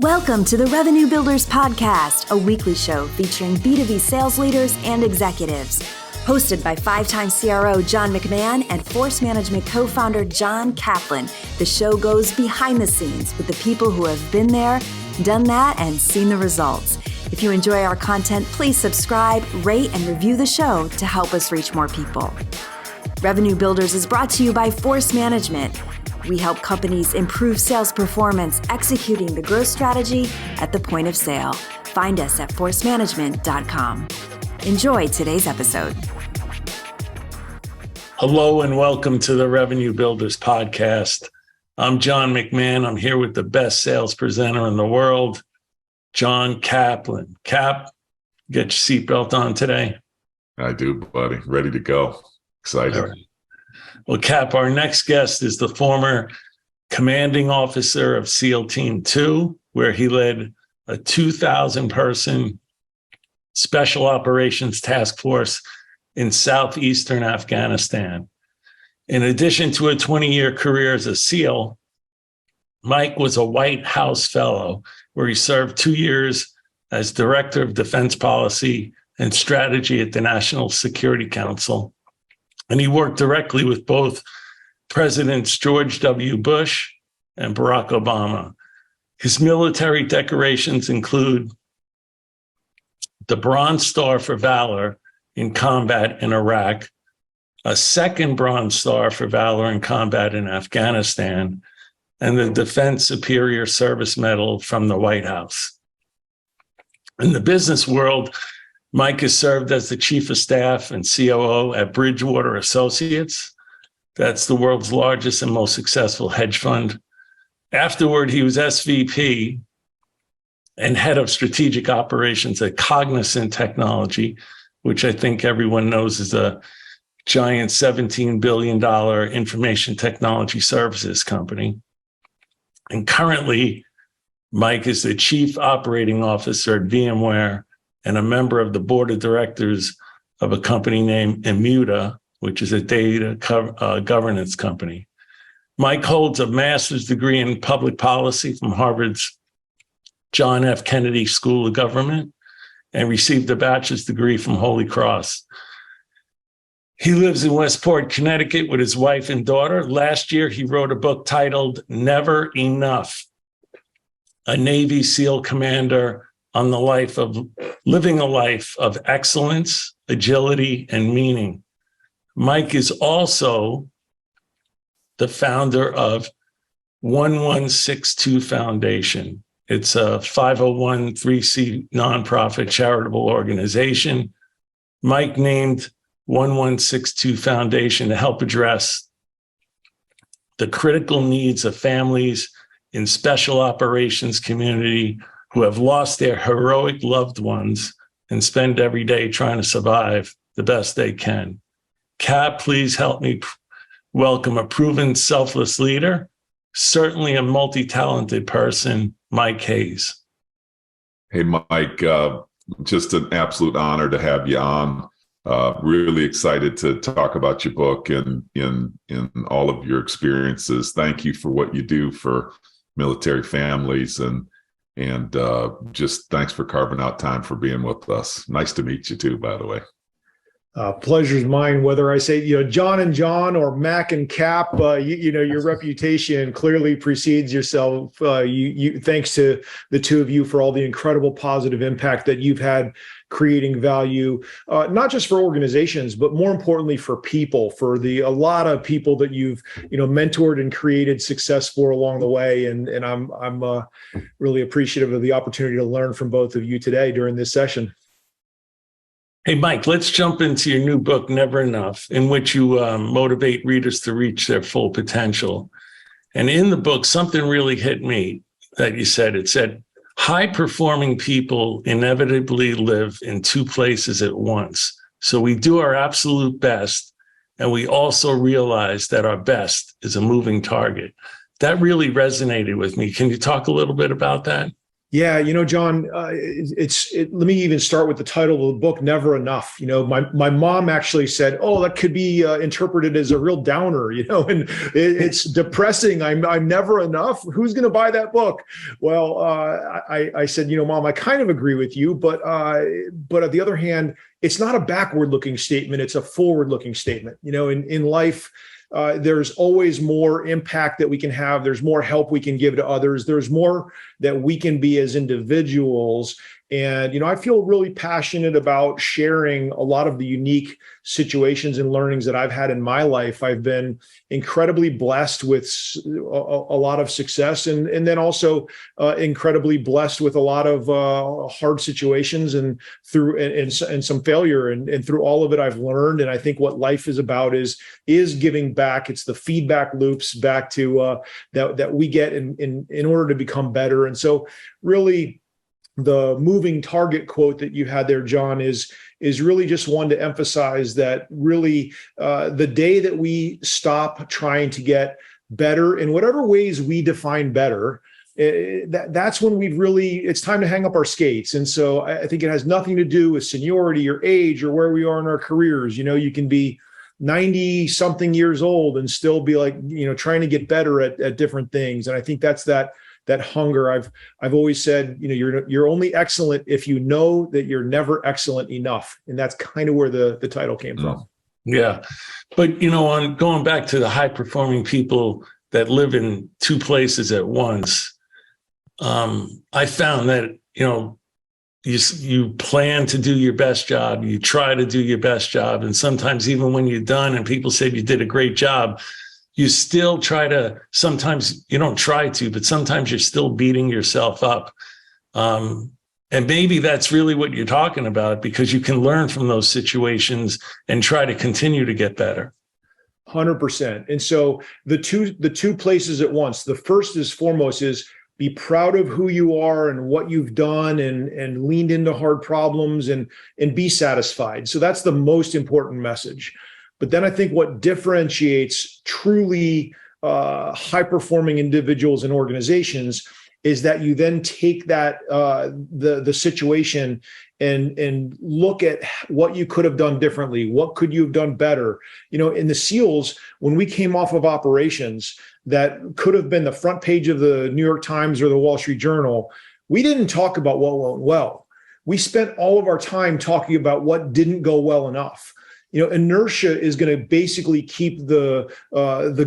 Welcome to the Revenue Builders Podcast, a weekly show featuring B2B sales leaders and executives. Hosted by five-time CRO John McMahon and Force Management co-founder John Kaplan, the show goes behind the scenes with the people who have been there, done that, and seen the results. If you enjoy our content, please subscribe, rate, and review the show to help us reach more people. Revenue Builders is brought to you by Force Management. We help companies improve sales performance, executing the growth strategy at the point of sale. Find us at forcemanagement.com. Enjoy today's episode. Hello and welcome to the Revenue Builders Podcast. I'm John McMahon. I'm here with the best sales presenter in the world, John Kaplan. Cap, get your seatbelt on today? I do, buddy. Ready to go. Excited. All right. Well, Cap, our next guest is the former commanding officer of SEAL Team 2, where he led a 2,000-person special operations task force in southeastern Afghanistan. In addition to a 20-year career as a SEAL, Mike was a White House Fellow, where he served 2 years as Director of Defense Policy and Strategy at the National Security Council. And he worked directly with both Presidents George W. Bush and Barack Obama. His military decorations include the Bronze Star for Valor in combat in Iraq, a second Bronze Star for Valor in combat in Afghanistan, and the Defense Superior Service Medal from the White House. In the business world, Mike has served as the Chief of Staff and COO at Bridgewater Associates. That's the world's largest and most successful hedge fund. Afterward, he was SVP and head of strategic operations at Cognizant Technology, which I think everyone knows is a giant $17 billion information technology services company. And currently, Mike is the Chief Operating Officer at VMware and a member of the board of directors of a company named Immuta, which is a data governance company. Mike holds a master's degree in public policy from Harvard's John F. Kennedy School of Government and received a bachelor's degree from Holy Cross. He lives in Westport, Connecticut with his wife and daughter. Last year, he wrote a book titled Never Enough, a Navy SEAL commander on the life of living a life of excellence, agility, and meaning. Mike is also the founder of 1162 Foundation. It's a 501(c) nonprofit charitable organization. Mike named 1162 Foundation to help address the critical needs of families in special operations community who have lost their heroic loved ones and spend every day trying to survive the best they can. Cap, please help me welcome a proven selfless leader, certainly a multi-talented person, Mike Hayes. Hey, Mike, just an absolute honor to have you on. Really excited to talk about your book and in all of your experiences. Thank you for what you do for military families and just thanks for carving out time for being with us. Nice to meet you too, by the way. Pleasure's mine, whether I say, John and John or Mac and Cap, your reputation clearly precedes yourself. Thanks to the two of you for all the incredible positive impact that you've had creating value, not just for organizations, but more importantly for people, for a lot of people that you've, mentored and created success for along the way. And I'm really appreciative of the opportunity to learn from both of you today during this session. Hey, Mike, let's jump into your new book, Never Enough, in which you motivate readers to reach their full potential. And in the book, something really hit me that you said. It said, high-performing people inevitably live in two places at once. So we do our absolute best, and we also realize that our best is a moving target. That really resonated with me. Can you talk a little bit about that? Yeah, John, let me even start with the title of the book, Never Enough. My mom actually said, "Oh, that could be interpreted as a real downer," and it's depressing. I'm never enough. Who's going to buy that book? Well, I said, Mom, I kind of agree with you, but on the other hand, it's not a backward-looking statement; it's a forward-looking statement. In life. There's always more impact that we can have. There's more help we can give to others. There's more that we can be as individuals. And, I feel really passionate about sharing a lot of the unique situations and learnings that I've had in my life. I've been incredibly blessed with a lot of success and then also incredibly blessed with a lot of hard situations and some failure. And through all of it, I've learned. And I think what life is about is giving back. It's the feedback loops back to that we get in order to become better. And so really, the moving target quote that you had there, John, is really just one to emphasize that really the day that we stop trying to get better in whatever ways we define better, that's when it's time to hang up our skates. And so I think it has nothing to do with seniority or age or where we are in our careers. You can be 90 something years old and still be like, trying to get better at different things. And I think that's that hunger. I've always said, you're only excellent if you know that you're never excellent enough. And that's kind of where the title came from. Yeah. But, on going back to the high performing people that live in two places at once, I found that, you plan to do your best job, you try to do your best job. And sometimes even when you're done and people say you did a great job, you still sometimes you don't try to, but sometimes you're still beating yourself up. And maybe that's really what you're talking about, because you can learn from those situations and try to continue to get better. 100%. And so the two places at once, the first is foremost is be proud of who you are and what you've done and leaned into hard problems and be satisfied. So that's the most important message. But then I think what differentiates truly high-performing individuals and organizations is that you then take that the situation and look at what you could have done differently. What could you have done better? In the SEALs, when we came off of operations that could have been the front page of the New York Times or the Wall Street Journal, we didn't talk about what went well. We spent all of our time talking about what didn't go well enough. Inertia is going to basically keep the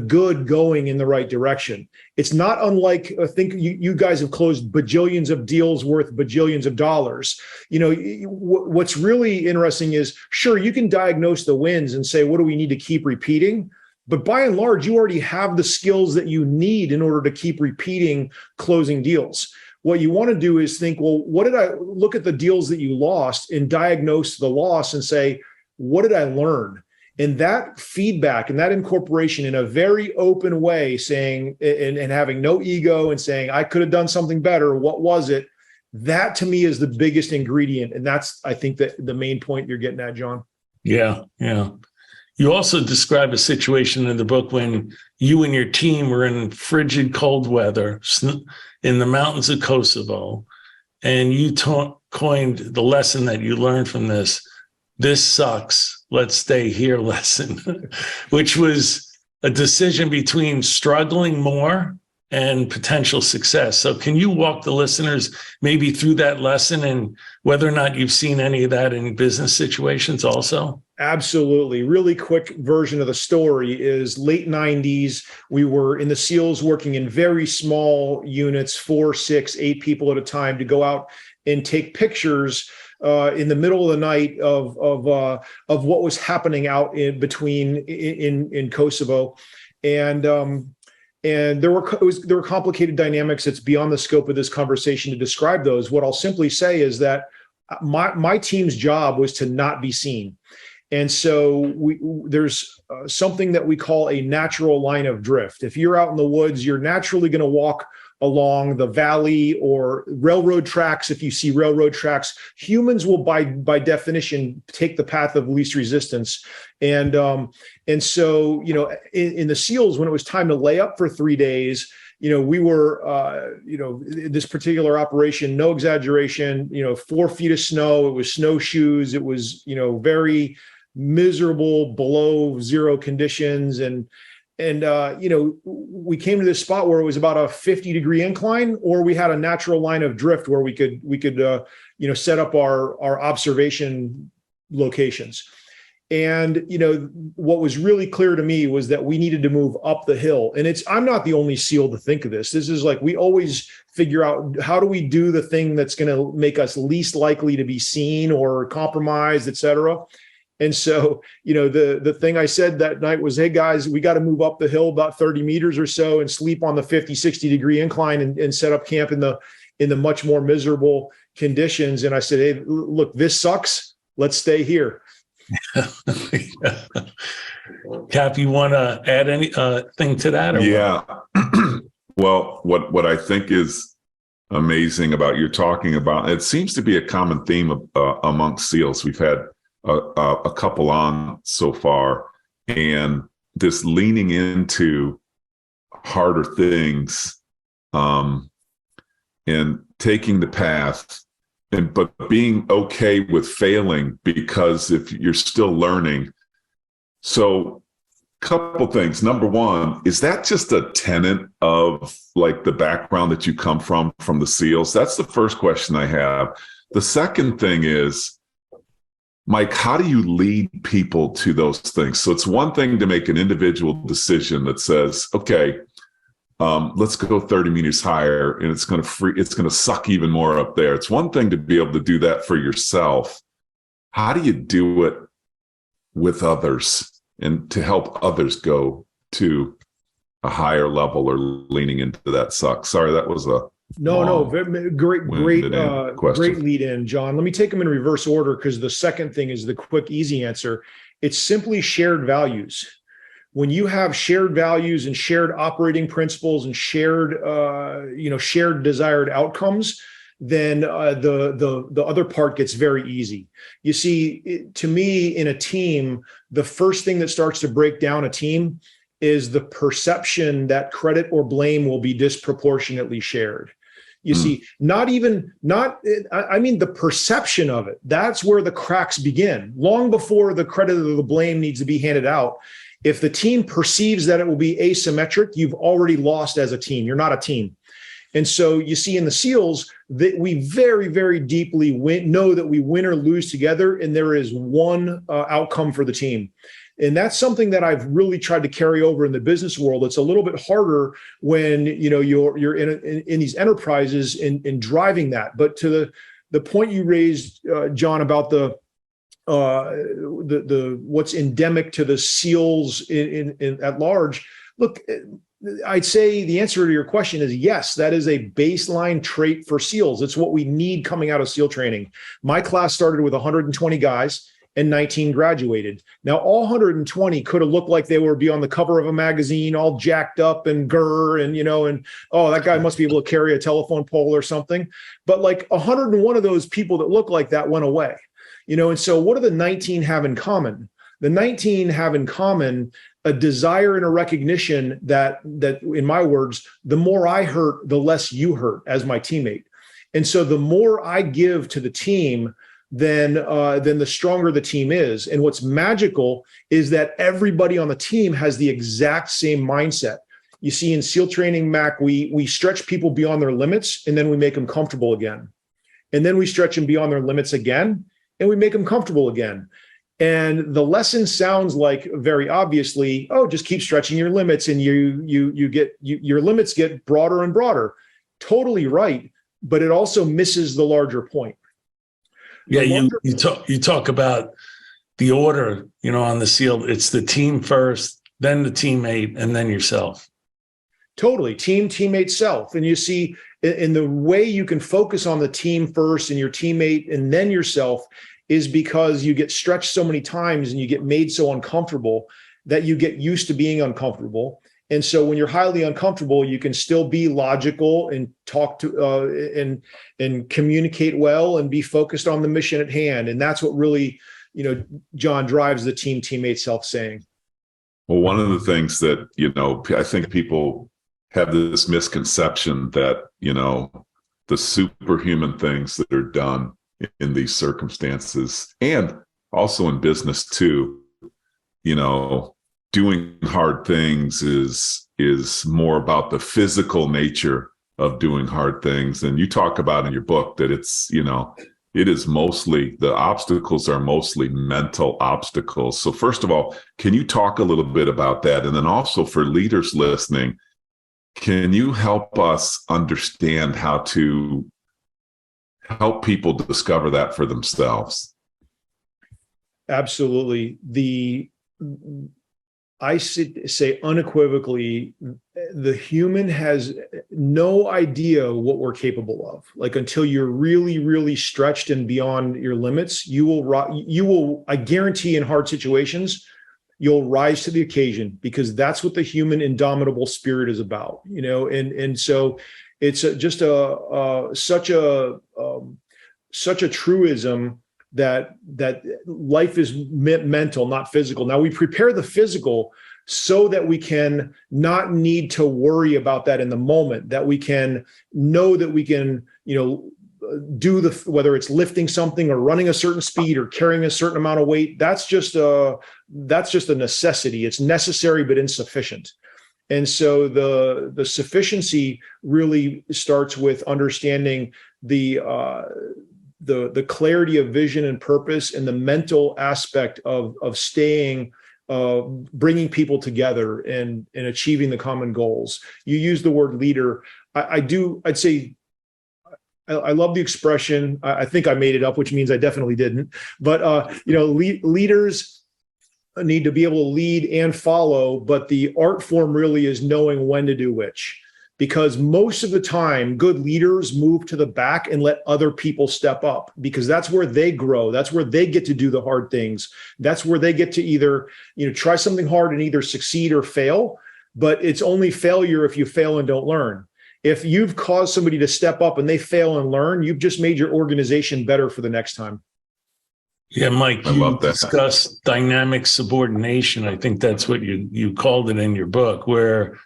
good going in the right direction. It's not unlike, I think you guys have closed bajillions of deals worth bajillions of dollars. What's really interesting is, sure, you can diagnose the wins and say, what do we need to keep repeating? But by and large, you already have the skills that you need in order to keep repeating closing deals. What you want to do is think, well, what did I look at the deals that you lost and diagnose the loss and say, what did I learn? And that feedback and that incorporation in a very open way, saying and having no ego and saying, I could have done something better. What was it? That to me is the biggest ingredient. And that's, I think, that the main point you're getting at, John. Yeah. Yeah. You also describe a situation in the book when you and your team were in frigid cold weather in the mountains of Kosovo. And you coined the lesson that you learned from this sucks, let's stay here lesson, which was a decision between struggling more and potential success. So can you walk the listeners maybe through that lesson and whether or not you've seen any of that in business situations also? Absolutely. Really quick version of the story is late 90s. We were in the SEALs working in very small units, 4, 6, 8 people at a time to go out and take pictures in the middle of the night of what was happening out in Kosovo, and there were complicated dynamics. It's beyond the scope of this conversation to describe those. What I'll simply say is that my team's job was to not be seen, and so there's something that we call a natural line of drift. If you're out in the woods, you're naturally going to walk along the valley or railroad tracks. If you see railroad tracks, humans will by definition take the path of least resistance. And so, in the SEALs, when it was time to lay up for 3 days, we were, this particular operation, no exaggeration, 4 feet of snow. It was snowshoes. It was, very miserable, below zero conditions. And we came to this spot where it was about a 50-degree incline, or we had a natural line of drift where we could set up our observation locations. And, what was really clear to me was that we needed to move up the hill. And I'm not the only SEAL to think of this. This is like, we always figure out, how do we do the thing that's going to make us least likely to be seen or compromised, et cetera. And so, the thing I said that night was, hey guys, we got to move up the hill about 30 meters or so and sleep on the 50, 60-degree incline and set up camp in the much more miserable conditions. And I said, hey, look, this sucks. Let's stay here. Cap, you want to add anything to that? Or yeah. Well, what I think is amazing about you're talking about, it seems to be a common theme amongst SEALs. We've had a couple on so far, and this leaning into harder things, and taking the path, but being okay with failing, because if you're still learning. So couple things. Number one, is that just a tenet of like the background that you come from the SEALs? That's the first question I have. The second thing is, Mike, how do you lead people to those things? So it's one thing to make an individual decision that says, okay, let's go 30 meters higher, and it's going to suck even more up there. It's one thing to be able to do that for yourself. How do you do it with others and to help others go to a higher level or leaning into that suck? Sorry, that was a great lead in, John. Let me take them in reverse order, because the second thing is the quick, easy answer. It's simply shared values. When you have shared values and shared operating principles and shared desired outcomes, then the other part gets very easy. You see, to me, in a team, the first thing that starts to break down a team is the perception that credit or blame will be disproportionately shared. You see, I mean, the perception of it, that's where the cracks begin. Long before the credit or the blame needs to be handed out, if the team perceives that it will be asymmetric, you've already lost as a team. You're not a team. And so you see in the SEALs that we very, very deeply know that we win or lose together, and there is one outcome for the team. And that's something that I've really tried to carry over in the business world. It's a little bit harder when you're in these enterprises in driving that. But to the point you raised, John, about the what's endemic to the SEALs at large. Look, I'd say the answer to your question is yes, that is a baseline trait for SEALs. It's what we need coming out of SEAL training. My class started with 120 guys and 19 graduated. Now, all 120 could have looked like they would be on the cover of a magazine, all jacked up and and oh, that guy must be able to carry a telephone pole or something. But like 101 of those people that look like that went away. And so what do the 19 have in common? The 19 have in common a desire and a recognition that in my words, the more I hurt, the less you hurt as my teammate. And so the more I give to the team, then the stronger the team is. And what's magical is that everybody on the team has the exact same mindset. You see, in SEAL training, Mac, we stretch people beyond their limits, and then we make them comfortable again. And then we stretch them beyond their limits again, and we make them comfortable again. And the lesson sounds like, very obviously, oh, just keep stretching your limits, and your limits get broader and broader. Totally right, but it also misses the larger point. Yeah, you talk about the order, on the SEAL. It's the team first, then the teammate, and then yourself. Totally. Team, teammate, self. And you see, in the way you can focus on the team first and your teammate and then yourself is because you get stretched so many times and you get made so uncomfortable that you get used to being uncomfortable. And so when you're highly uncomfortable, you can still be logical and talk to and communicate well and be focused on the mission at hand. And that's what really, John, drives the team, teammate, self saying. Well, one of the things that, I think people have this misconception that, the superhuman things that are done in these circumstances, and also in business too, doing hard things is more about the physical nature of doing hard things. And you talk about in your book that it's, it is mostly, the obstacles are mostly mental obstacles. So first of all, can you talk a little bit about that? And then also for leaders listening, can you help us understand how to help people discover that for themselves? Absolutely. I say unequivocally, the human has no idea what we're capable of. Like, until you're really, really stretched and beyond your limits, you will, I guarantee, in hard situations, you'll rise to the occasion, because that's what the human indomitable spirit is about, and so it's such a truism that life is mental, not physical. Now, we prepare the physical so that we can not need to worry about that in the moment, that we can know that we can, do whether it's lifting something or running a certain speed or carrying a certain amount of weight. That's just a necessity. It's necessary, but insufficient. And so the sufficiency really starts with understanding the clarity of vision and purpose, and the mental aspect of staying, bringing people together and achieving the common goals. You use the word leader. I'd say I love the expression. I think I made it up, which means I definitely didn't. But leaders need to be able to lead and follow, but the art form really is knowing when to do which. Because most of the time, good leaders move to the back and let other people step up, because that's where they grow. That's where they get to do the hard things. That's where they get to either, try something hard and either succeed or fail. But it's only failure if you fail and don't learn. If you've caused somebody to step up and they fail and learn, you've just made your organization better for the next time. Yeah, Mike, you discussed dynamic subordination. I think that's what you called it in your book, where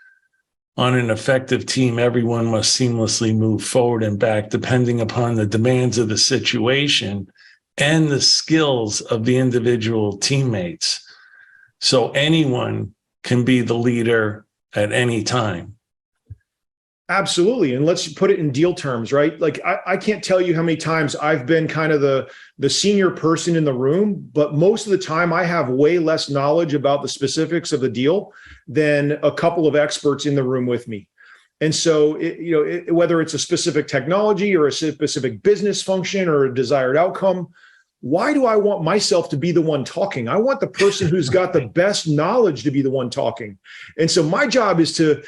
on an effective team, everyone must seamlessly move forward and back depending upon the demands of the situation and the skills of the individual teammates. So anyone can be the leader at any time. Absolutely. And let's put it in deal terms, right? Like, I can't tell you how many times I've been kind of the senior person in the room, but most of the time I have way less knowledge about the specifics of the deal than a couple of experts in the room with me. And so, whether it's a specific technology or a specific business function or a desired outcome, why do I want myself to be the one talking? I want the person who's got the best knowledge to be the one talking. And so my job is to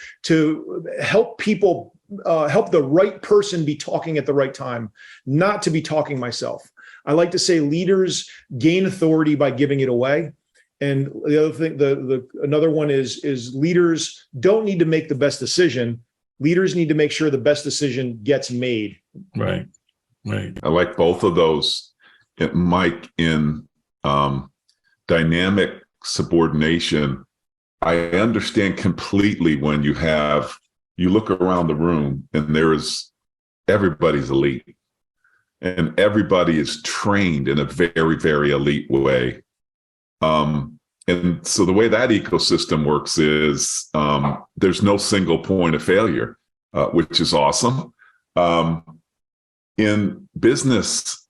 help people, help the right person be talking at the right time, not to be talking myself. I like to say leaders gain authority by giving it away. And the other thing, another one is leaders don't need to make the best decision. Leaders need to make sure the best decision gets made. Right. I like both of those. Mike, in dynamic subordination, I understand completely when you look around the room and everybody's elite and everybody is trained in a very, very elite way. And so the way that ecosystem works is there's no single point of failure, which is awesome. In business,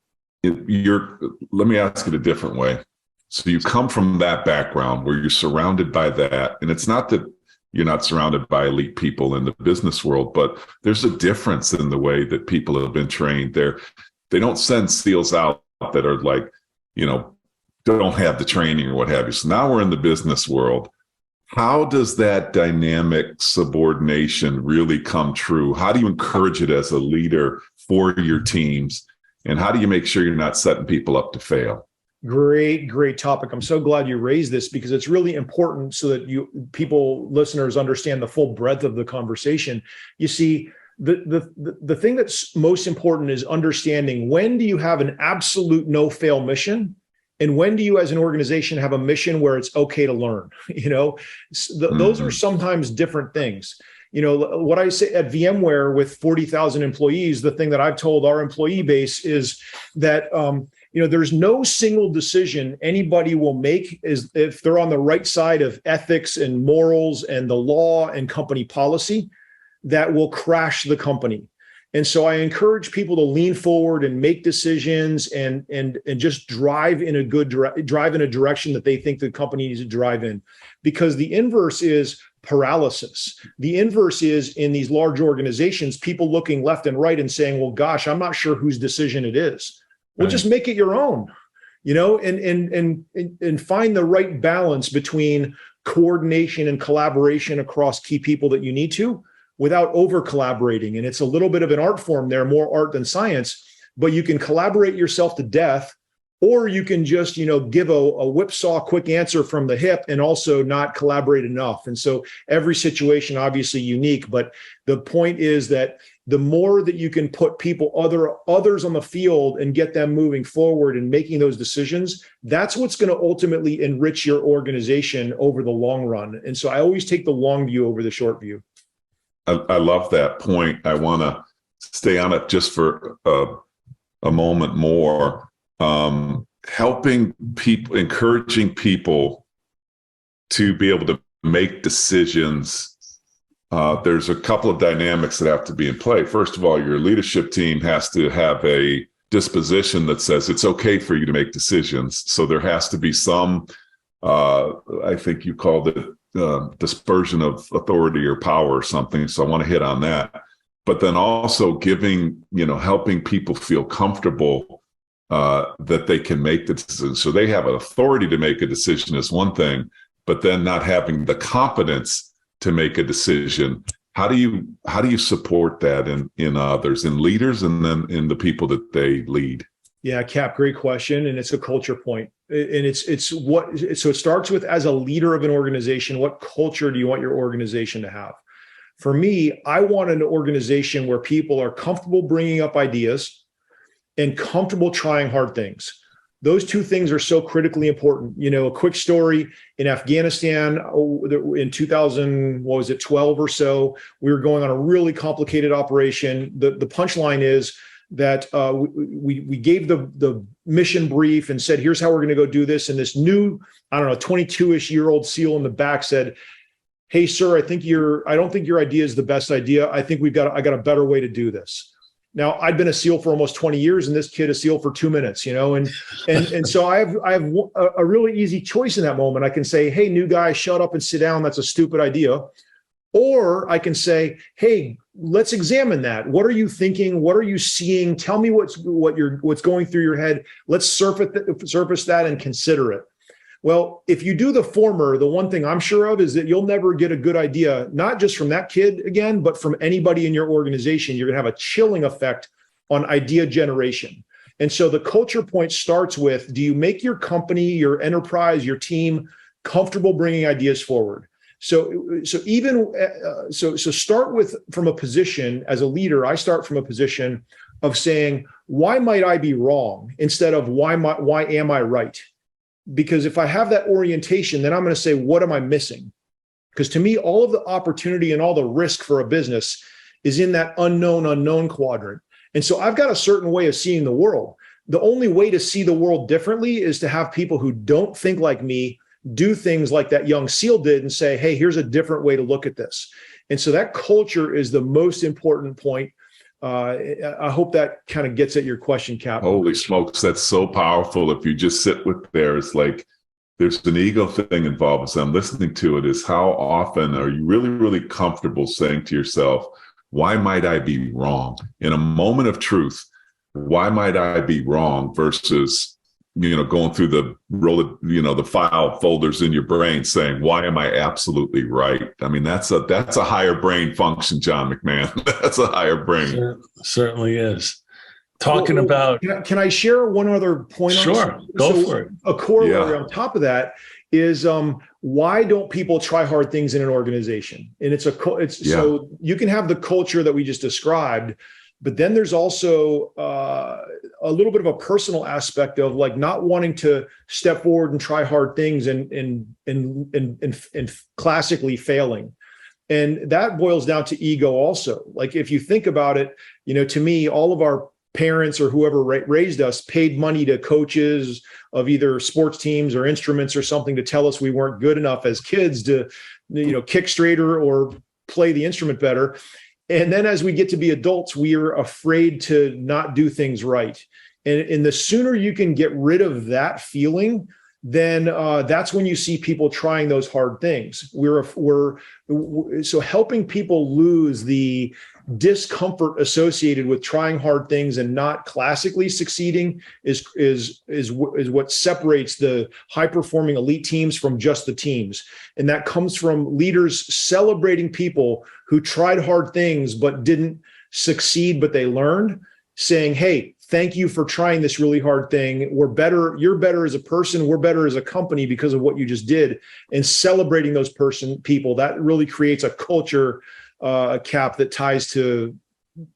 let me ask it a different way. So you come from that background where you're surrounded by that, and it's not that you're not surrounded by elite people in the business world, but there's a difference in the way that people have been trained. They don't send SEALs out that are like, don't have the training or what have you. So now we're in the business world. How does that dynamic subordination really come true? How do you encourage it as a leader for your teams? And how do you make sure you're not setting people up to fail? Great topic. I'm so glad you raised this, because it's really important so that listeners understand the full breadth of the conversation. You see, the thing that's most important is understanding, when do you have an absolute no-fail mission, and when do you as an organization have a mission where it's okay to learn? Those are sometimes different things. what I say at VMware with 40,000 employees, the thing that I've told our employee base is that, there's no single decision anybody will make is if they're on the right side of ethics and morals and the law and company policy that will crash the company. And so I encourage people to lean forward and make decisions and just drive in a direction that they think the company needs to drive in, because the inverse is paralysis. The inverse is in these large organizations, people looking left and right and saying, well, gosh, I'm not sure whose decision it is. Well, just make it your own, and find the right balance between coordination and collaboration across key people that you need to, without over collaborating. And it's a little bit of an art form there, more art than science, but you can collaborate yourself to death, or you can just, give a whipsaw quick answer from the hip and also not collaborate enough. And so every situation obviously unique, but the point is that the more that you can put others on the field and get them moving forward and making those decisions, that's what's going to ultimately enrich your organization over the long run. And so I always take the long view over the short view. I love that point. I want to stay on it just for a moment more. Helping people, encouraging people to be able to make decisions. There's a couple of dynamics that have to be in play. First of all, your leadership team has to have a disposition that says it's okay for you to make decisions. So there has to be some, I think you called it, dispersion of authority or power or something. So I want to hit on that. But then also helping people feel comfortable that they can make the decision. So they have an authority to make a decision is one thing, but then not having the competence to make a decision. How do you support that in others, in leaders, and then in the people that they lead? Yeah, Cap, great question. And it's a culture point. And so it starts with, as a leader of an organization, what culture do you want your organization to have? For me, I want an organization where people are comfortable bringing up ideas and comfortable trying hard things. Those two things are so critically important. A quick story in Afghanistan in 2012 or so, we were going on a really complicated operation. The punchline is that we gave the mission brief and said, here's how we're going to go do this. And this new, 22-ish-year-old SEAL in the back said, hey, sir, I don't think your idea is the best idea. I think I got a better way to do this. Now, I'd been a SEAL for almost 20 years, and this kid a SEAL for 2 minutes, and so I have a really easy choice in that moment. I can say, hey, new guy, shut up and sit down. That's a stupid idea. Or I can say, hey, let's examine that. What are you thinking? What are you seeing? Tell me what's going through your head. Let's surface that and consider it. Well, if you do the former, the one thing I'm sure of is that you'll never get a good idea, not just from that kid again, but from anybody in your organization. You're going to have a chilling effect on idea generation. And so the culture point starts with, do you make your company, your enterprise, your team comfortable bringing ideas forward? So start with, from a position as a leader, I start from a position of saying, why might I be wrong, instead of why am I right? Because if I have that orientation, then I'm going to say, what am I missing? Because to me, all of the opportunity and all the risk for a business is in that unknown quadrant. And so I've got a certain way of seeing the world. The only way to see the world differently is to have people who don't think like me do things like that young SEAL did and say, hey, here's a different way to look at this. And so that culture is the most important point. I hope that kind of gets at your question, Cap. Holy smokes, that's so powerful. If you just sit with there, it's like there's an ego thing involved. As I'm listening to it, is how often are you really, really comfortable saying to yourself, why might I be wrong? In a moment of truth, why might I be wrong, versus going through the file folders in your brain saying, why am I absolutely right? I mean, that's a higher brain function, John McMahon. That's a higher brain. Certainly is. Talking about. Can I share one other point? Sure, go for it. A corollary on top of that is why don't people try hard things in an organization? And so you can have the culture that we just described, but then there's also a little bit of a personal aspect of like not wanting to step forward and try hard things and classically failing. And that boils down to ego also. Like if you think about it, to me, all of our parents or whoever raised us paid money to coaches of either sports teams or instruments or something to tell us we weren't good enough as kids to, kick straighter or play the instrument better. And then as we get to be adults, we are afraid to not do things right. And the sooner you can get rid of that feeling, then that's when you see people trying those hard things. So helping people lose the discomfort associated with trying hard things and not classically succeeding is what separates the high performing elite teams from just the teams. And that comes from leaders celebrating people who tried hard things but didn't succeed, but they learned, saying, hey, thank you for trying this really hard thing. We're better. You're better as a person. We're better as a company because of what you just did. And celebrating those people, that really creates a culture Cap that ties to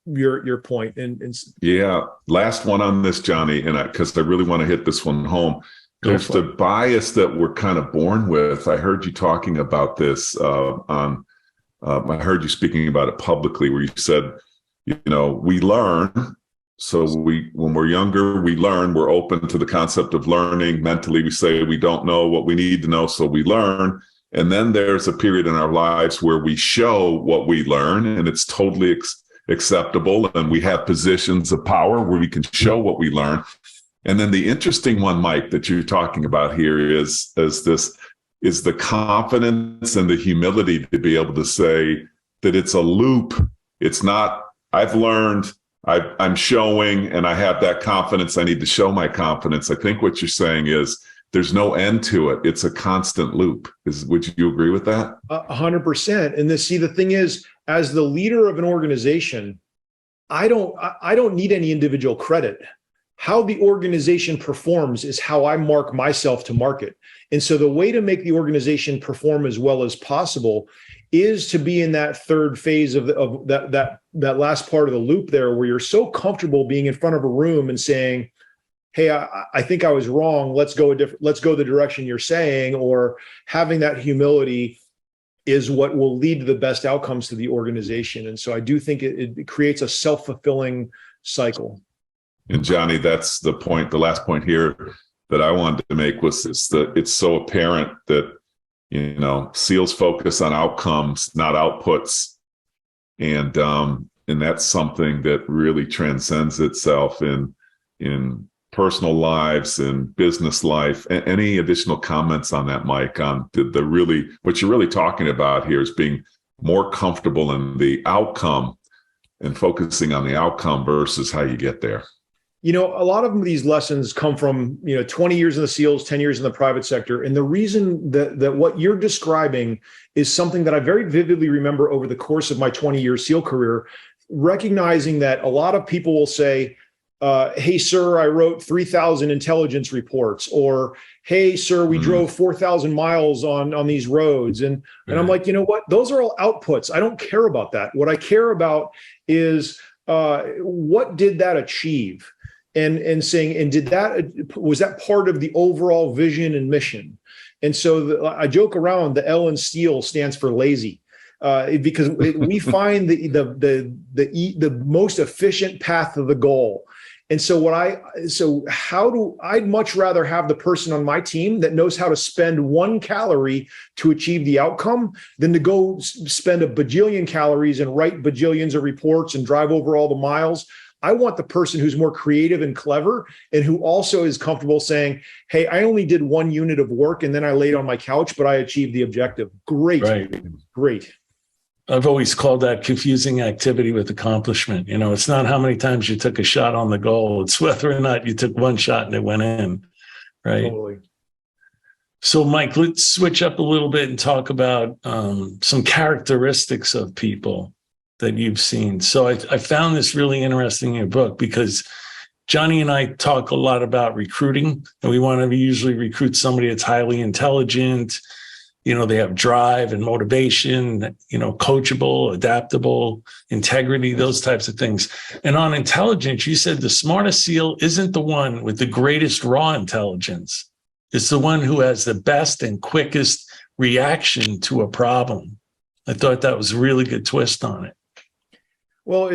your point. And yeah, last one on this, Johnny, and because I really want to hit this one home. There's the bias that we're kind of born with. I heard you talking about this I heard you speaking about it publicly, where you said, we learn. So when we're younger, we learn. We're open to the concept of learning. Mentally, we say we don't know what we need to know, so we learn. And then there's a period in our lives where we show what we learn, and it's totally acceptable. And we have positions of power where we can show what we learn. And then the interesting one, Mike, that you're talking about here is the confidence and the humility to be able to say that it's a loop. It's not, I've learned, I'm showing, and I have that confidence. I need to show my confidence. I think what you're saying is there's no end to it. It's a constant loop. Would you agree with that? 100%. And the thing is, as the leader of an organization, I don't need any individual credit. How the organization performs is how I mark myself to market. And so the way to make the organization perform as well as possible is to be in that third phase of that last part of the loop there, where you're so comfortable being in front of a room and saying, hey, I think I was wrong. Let's go the direction you're saying, or having that humility is what will lead to the best outcomes to the organization. And so I do think it creates a self-fulfilling cycle. And Johnny, that's the point. The last point here that I wanted to make was that it's so apparent that, SEALs focus on outcomes, not outputs. And that's something that really transcends itself in personal lives and business life. Any additional comments on that, Mike, on what you're really talking about here is being more comfortable in the outcome and focusing on the outcome versus how you get there? A lot of these lessons come from, 20 years in the SEALs, 10 years in the private sector. And the reason that what you're describing is something that I very vividly remember over the course of my 20-year SEAL career, recognizing that a lot of people will say, hey, sir, I wrote 3,000 intelligence reports, or, hey, sir, we drove 4,000 miles on these roads. And I'm like, you know what? Those are all outputs. I don't care about that. What I care about is what did that achieve? And was that part of the overall vision and mission? And so I joke around, the L in SEAL stands for lazy. Because we find the most efficient path to the goal. And so I'd much rather have the person on my team that knows how to spend 1 calorie to achieve the outcome than to go spend a bajillion calories and write bajillions of reports and drive over all the miles. I want the person who's more creative and clever and who also is comfortable saying, hey, I only did 1 unit of work and then I laid on my couch, but I achieved the objective. Great. Right. Great. I've always called that confusing activity with accomplishment. It's not how many times you took a shot on the goal. It's whether or not you took 1 shot and it went in. Right. Totally. So, Mike, let's switch up a little bit and talk about some characteristics of people that you've seen. So I found this really interesting in your book because Johnny and I talk a lot about recruiting, and we want to usually recruit somebody that's highly intelligent. They have drive and motivation, coachable, adaptable, integrity, those types of things. And on intelligence, you said the smartest SEAL isn't the one with the greatest raw intelligence. It's the one who has the best and quickest reaction to a problem. I thought that was a really good twist on it. Well,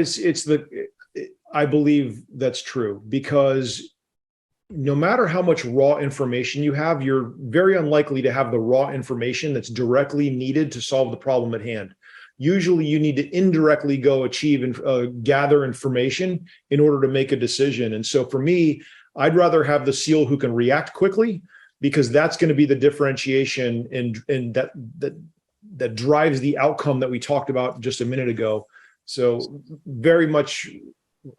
I believe that's true, because no matter how much raw information you have, you're very unlikely to have the raw information that's directly needed to solve the problem at hand. Usually you need to indirectly go achieve and gather information in order to make a decision. And so for me, I'd rather have the SEAL who can react quickly, because that's going to be the differentiation and that drives the outcome that we talked about just a minute ago. So very much,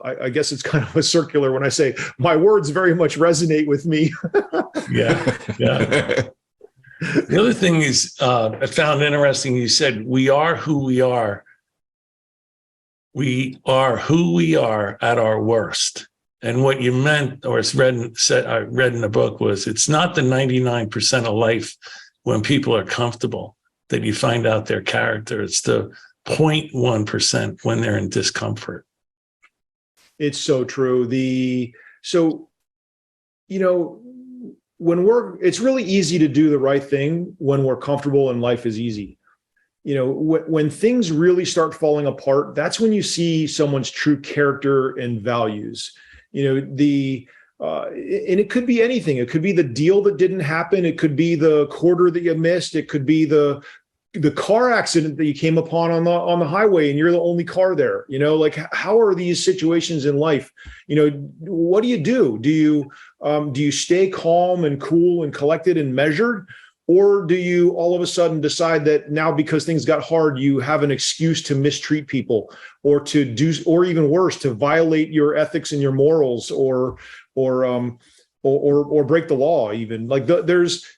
I guess it's kind of a circular when I say my words very much resonate with me. Yeah. The other thing is, I found interesting, you said, we are who we are. We are who we are at our worst. And what you meant, or I read in the book, was it's not the 99% of life when people are comfortable that you find out their character. It's the 0.1% when they're in discomfort. It's so true. It's really easy to do the right thing when we're comfortable and life is easy. When things really start falling apart, that's when you see someone's true character and values. And it could be anything. It could be the deal that didn't happen. It could be the quarter that you missed. It could be the car accident that you came upon on the highway and you're the only car there. How are these situations in life? What do? Do you stay calm and cool and collected and measured? Or do you all of a sudden decide that now, because things got hard, you have an excuse to mistreat people, or to do, or even worse, to violate your ethics and your morals, or break the law even?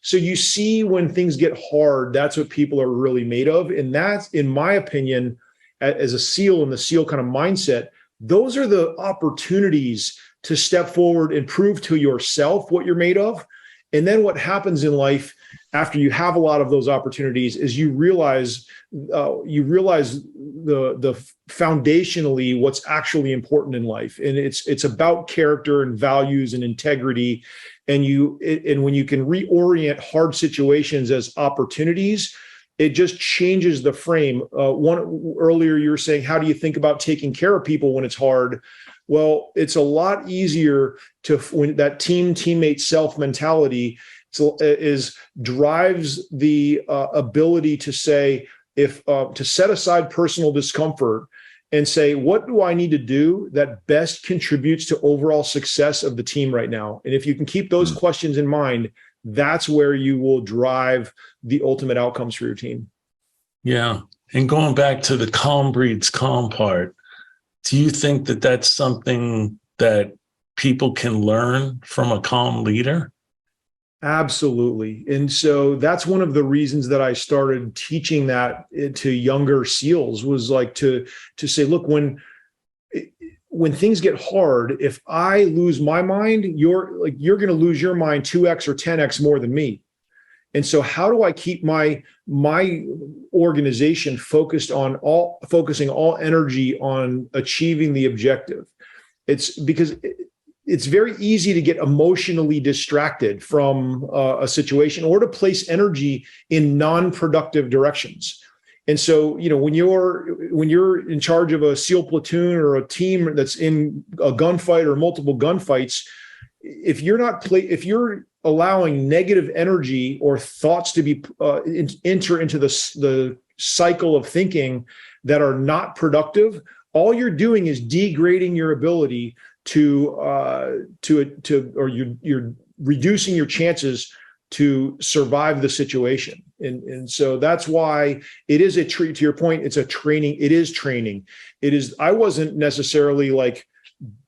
So you see, when things get hard, that's what people are really made of. And that's, in my opinion, as a SEAL and the SEAL kind of mindset, those are the opportunities to step forward and prove to yourself what you're made of. And then what happens in life after you have a lot of those opportunities is you realize the foundationally what's actually important in life. And it's about character and values and integrity. And when you can reorient hard situations as opportunities, it just changes the frame. Earlier you were saying, how do you think about taking care of people when it's hard? Well, it's a lot easier when that teammate self mentality drives the ability to say, to set aside personal discomfort and say, what do I need to do that best contributes to overall success of the team right now? And if you can keep those questions in mind, that's where you will drive the ultimate outcomes for your team. Yeah. And going back to the calm breeds calm part, do you think that that's something that people can learn from a calm leader? Absolutely. And so that's one of the reasons that I started teaching that to younger SEALs, was like to say, look, when things get hard, if I lose my mind, you're going to lose your mind 2x or 10x more than me. And so how do I keep my organization focusing all energy on achieving the objective? It's because it's very easy to get emotionally distracted from a situation, or to place energy in non-productive directions. And so, when you're in charge of a SEAL platoon or a team that's in a gunfight or multiple gunfights, if you're allowing negative energy or thoughts to be enter into the cycle of thinking that are not productive, all you're doing is degrading your ability or you're reducing your chances to survive the situation. And so that's why it is to your point, it's a training. It is training. I wasn't necessarily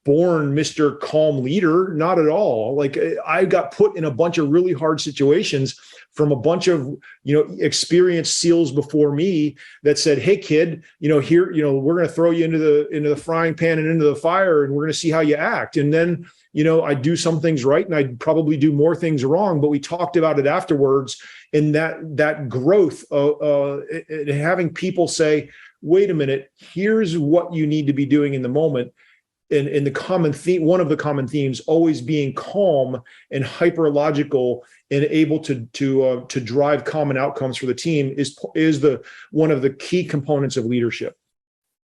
born Mr. Calm Leader, not at all. I got put in a bunch of really hard situations from a bunch of, experienced SEALs before me that said, hey kid, here, we're going to throw you into the frying pan and into the fire, and we're going to see how you act. And then, I'd do some things right and I'd probably do more things wrong, but we talked about it afterwards. And that growth, having people say, wait a minute, here's what you need to be doing in the moment. in the common theme, one of the common themes always being calm and hyper logical and able to drive common outcomes for the team is the one of the key components of leadership.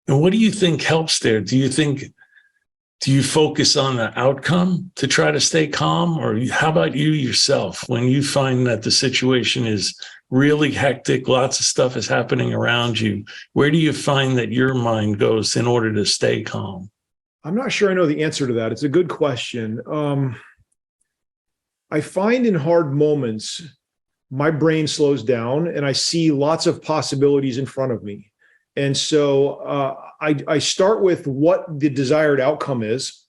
And what do you think helps there? Do you focus on the outcome to try to stay calm? Or how about you yourself when you find that the situation is really hectic, lots of stuff is happening around you? Where do you find that your mind goes in order to stay calm? I'm not sure I know the answer to that. It's a good question. I find in hard moments, my brain slows down and I see lots of possibilities in front of me. And so I start with what the desired outcome is.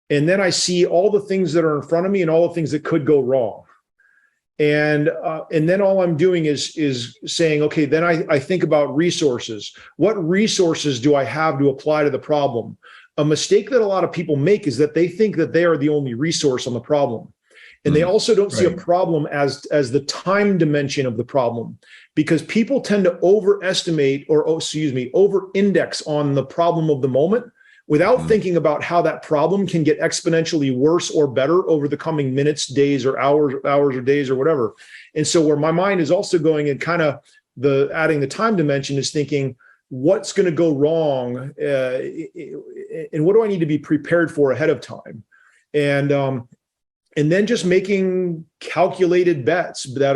And then I see all the things that are in front of me and all the things that could go wrong. And then all I'm doing is saying, okay, then I think about resources. What resources do I have to apply to the problem? A mistake that a lot of people make is that they think that they are the only resource on the problem. And they also don't see a problem as the time dimension of the problem, because people tend to overestimate or over-index on the problem of the moment without thinking about how that problem can get exponentially worse or better over the coming minutes, days, or hours or days or whatever. And so where my mind is also going and kind of adding the time dimension is thinking, what's going to go wrong, and what do I need to be prepared for ahead of time, and then just making calculated bets that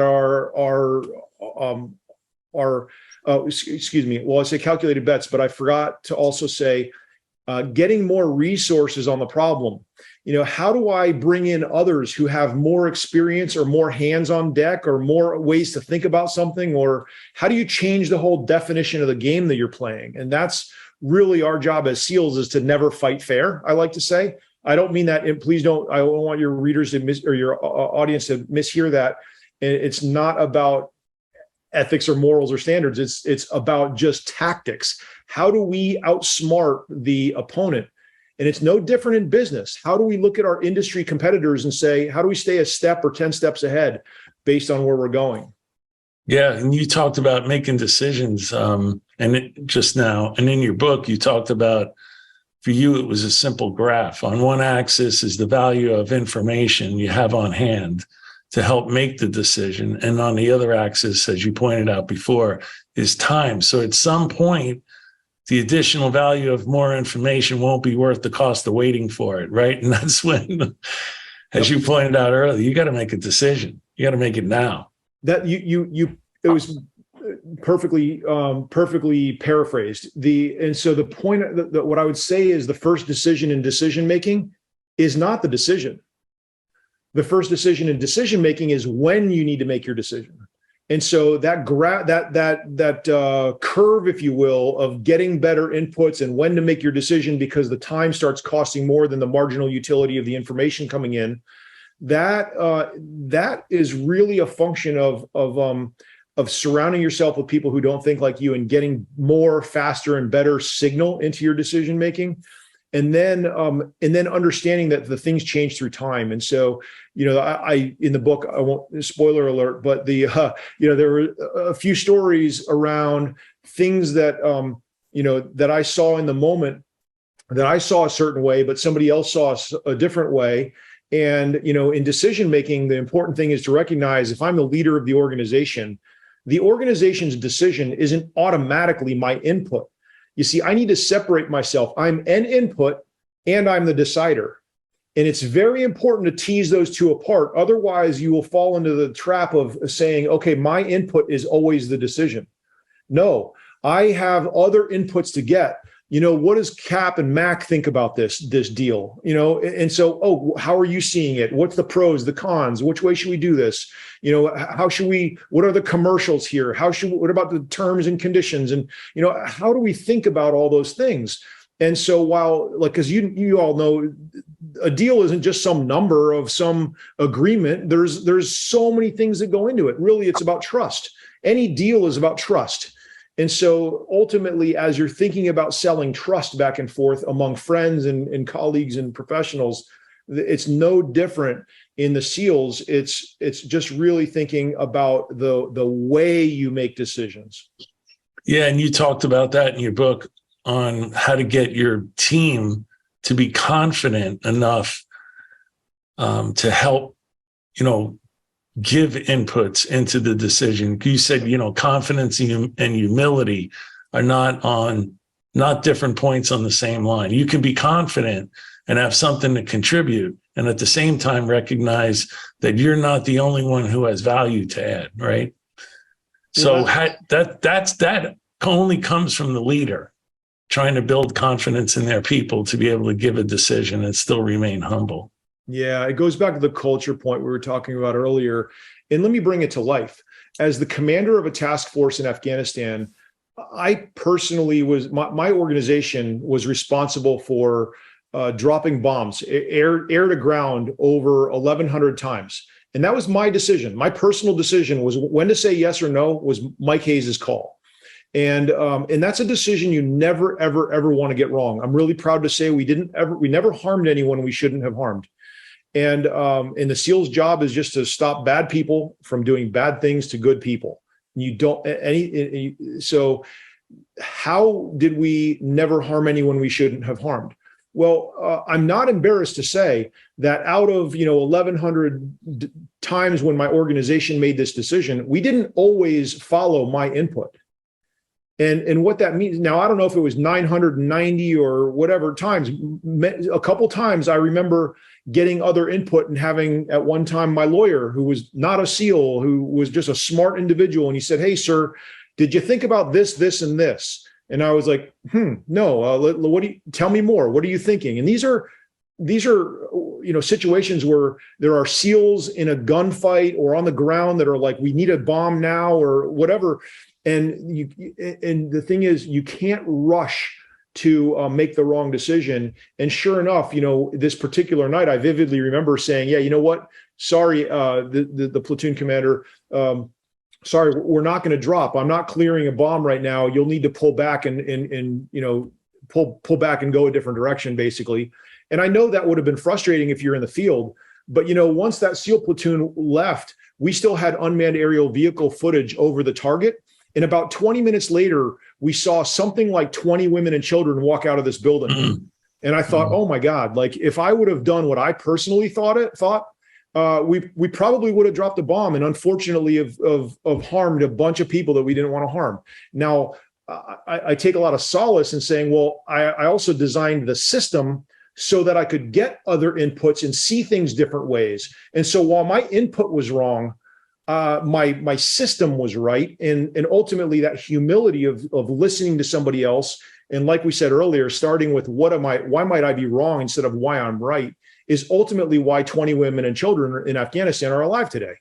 excuse me. Well, I say calculated bets, but I forgot to also say getting more resources on the problem. How do I bring in others who have more experience or more hands on deck or more ways to think about something? Or how do you change the whole definition of the game that you're playing? And that's really our job as SEALs, is to never fight fair, I like to say. I don't mean that, and please don't, I don't want your readers to or your audience to mishear that. It's not about ethics or morals or standards. It's about just tactics. How do we outsmart the opponent? And it's no different in business. How do we look at our industry competitors and say, how do we stay a step or 10 steps ahead based on where we're going? Yeah. And you talked about making decisions just now. And in your book, you talked about, for you, it was a simple graph. On one axis is the value of information you have on hand to help make the decision. And on the other axis, as you pointed out before, is time. So at some point, the additional value of more information won't be worth the cost of waiting for it, right? And that's when, as you pointed out earlier, you got to make a decision. You got to make it now. That it was perfectly paraphrased. And so the point that what I would say is the first decision in decision making is not the decision. The first decision in decision making is when you need to make your decision. And so that curve, if you will, of getting better inputs and when to make your decision because the time starts costing more than the marginal utility of the information coming in, that is really a function of surrounding yourself with people who don't think like you and getting more, faster, and better signal into your decision making. And then understanding that the things change through time. And so, I in the book, I won't, spoiler alert, but there were a few stories around things that, that I saw in the moment that I saw a certain way, but somebody else saw a different way. And, in decision making, the important thing is to recognize if I'm the leader of the organization's decision isn't automatically my input. You see, I need to separate myself. I'm an input and I'm the decider. And it's very important to tease those two apart. Otherwise, you will fall into the trap of saying, okay, my input is always the decision. No, I have other inputs to get. What does Cap and Mac think about this deal? And so, how are you seeing it? What's the pros, the cons? Which way should we do this? What are the commercials here? What about the terms and conditions? And, how do we think about all those things? And so because you all know, a deal isn't just some number of some agreement. There's so many things that go into it. Really, it's about trust. Any deal is about trust. And so ultimately, as you're thinking about selling trust back and forth among friends and colleagues and professionals, it's no different in the SEALs. It's just really thinking about the way you make decisions. Yeah, and you talked about that in your book on how to get your team to be confident enough to help, give inputs into the decision. You said, confidence and humility are not different points on the same line. You can be confident and have something to contribute, and at the same time recognize that you're not the only one who has value to add, right? So that only comes from the leader trying to build confidence in their people to be able to give a decision and still remain humble. Yeah, it goes back to the culture point we were talking about earlier. And let me bring it to life. As the commander of a task force in Afghanistan, I personally my organization was responsible for dropping bombs, air to ground, over 1,100 times. And that was my decision. My personal decision was when to say yes or no was Mike Hayes' call. And that's a decision you never, ever, ever want to get wrong. I'm really proud to say we never harmed anyone we shouldn't have harmed. And the SEAL's job is just to stop bad people from doing bad things to good people. So how did we never harm anyone we shouldn't have harmed? Well, I'm not embarrassed to say that out of 1,100 times when my organization made this decision, we didn't always follow my input. And what that means now, I don't know if it was 990 or whatever times. A couple times I remember getting other input and having at one time my lawyer, who was not a SEAL, who was just a smart individual, and he said, "Hey, sir, did you think about this, this, and this?" And I was like, no. What do you tell me more? What are you thinking? And these are situations where there are SEALs in a gunfight or on the ground that are like, we need a bomb now or whatever. And the thing is, you can't rush to make the wrong decision. And sure enough, this particular night, I vividly remember saying, "Yeah, you know what? Sorry, the platoon commander. Sorry, we're not going to drop. I'm not clearing a bomb right now. You'll need to pull back and pull back and go a different direction, basically." And I know that would have been frustrating if you're in the field, but once that SEAL platoon left, we still had unmanned aerial vehicle footage over the target. And about 20 minutes later, we saw something like 20 women and children walk out of this building. And I thought, oh my God, like if I would have done what I personally thought, we probably would have dropped a bomb and unfortunately have harmed a bunch of people that we didn't want to harm. Now, I take a lot of solace in saying, well, I also designed the system so that I could get other inputs and see things different ways. And so while my input was wrong, my system was right. And ultimately that humility of listening to somebody else. And like we said earlier, starting with why might I be wrong instead of why I'm right, is ultimately why 20 women and children in Afghanistan are alive today.